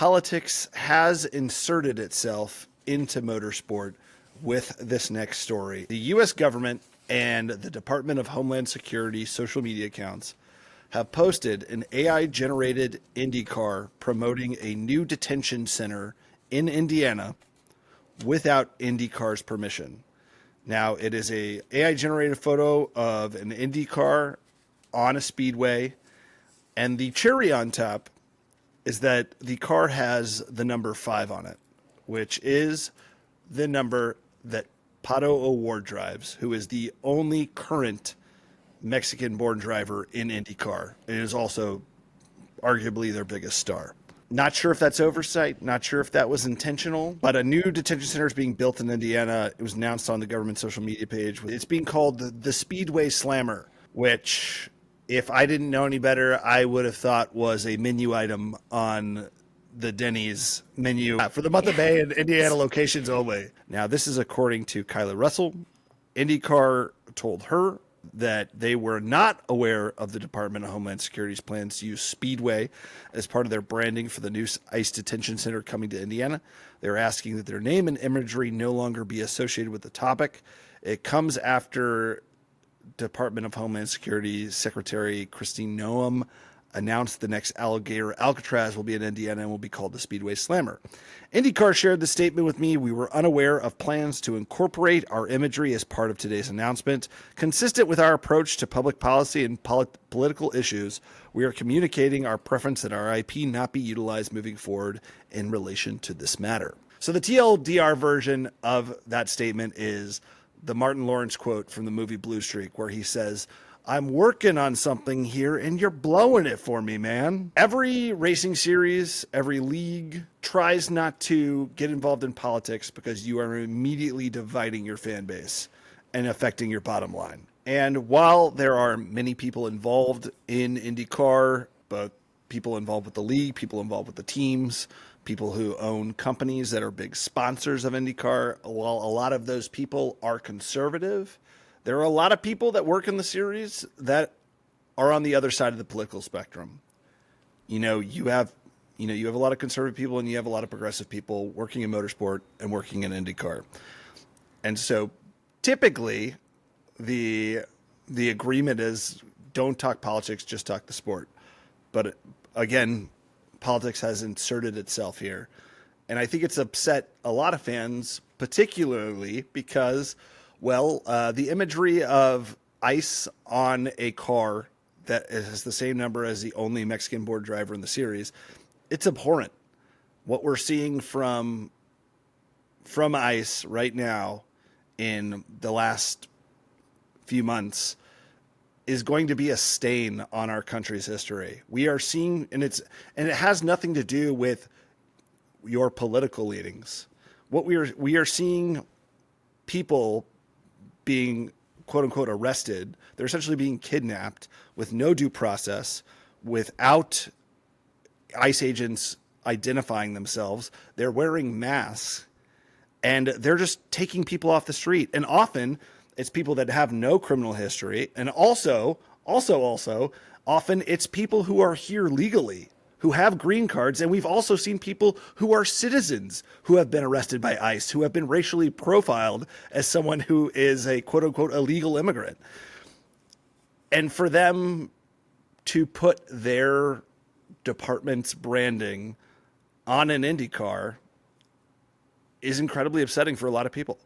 politics has inserted itself into motorsport with this next story. The U.S. government and the Department of Homeland Security social media accounts have posted an AI-generated IndyCar promoting a new detention center in Indiana without IndyCar's permission. Now, it is a AI-generated photo of an IndyCar on a speedway, and the cherry on top is that the car has the number 5 on it, which is the number that Pato O'Ward drives, who is the only current Mexican-born driver in IndyCar. It is also arguably their biggest star. Not sure if that's oversight, not sure if that was intentional, but a new detention center is being built in Indiana. It was announced on the government social media page. It's being called the Speedway Slammer, which, if I didn't know any better, I would have thought was a menu item on the Denny's menu for the month of May in Indiana locations only. Now, this is according to Kyla Russell. IndyCar told her that they were not aware of the Department of Homeland Security's plans to use Speedway as part of their branding for the new ICE detention center coming to Indiana. They're asking that their name and imagery no longer be associated with the topic. It comes after Department of Homeland Security Secretary Christine Noem announced the next alligator Alcatraz will be in Indiana and will be called the Speedway Slammer. IndyCar shared the statement with me. We were unaware of plans to incorporate our imagery as part of today's announcement. Consistent with our approach to public policy and political issues, we are communicating our preference that our IP not be utilized moving forward in relation to this matter. So the TLDR version of that statement is the Martin Lawrence quote from the movie Blue Streak, where he says, "I'm working on something here and you're blowing it for me, man." Every racing series, every league tries not to get involved in politics because you are immediately dividing your fan base and affecting your bottom line. And while there are many people involved in IndyCar, both people involved with the league, people involved with the teams, people who own companies that are big sponsors of IndyCar, while a lot of those people are conservative, there are a lot of people that work in the series that are on the other side of the political spectrum. You have a lot of conservative people and you have a lot of progressive people working in motorsport and working in IndyCar. And so typically the agreement is don't talk politics, just talk the sport. But again, politics has inserted itself here. And I think it's upset a lot of fans, particularly because, the imagery of ICE on a car that has the same number as the only Mexican-born driver in the series, it's abhorrent. What we're seeing from ICE right now in the last few months is going to be a stain on our country's history. We are seeing, and it has nothing to do with your political leanings. What we are seeing people being quote unquote arrested. They're essentially being kidnapped with no due process, without ICE agents identifying themselves. They're wearing masks and they're just taking people off the street. And often it's people that have no criminal history. And also, often it's people who are here legally, who have green cards. And we've also seen people who are citizens who have been arrested by ICE, who have been racially profiled as someone who is a quote unquote illegal immigrant. And for them to put their department's branding on an IndyCar is incredibly upsetting for a lot of people.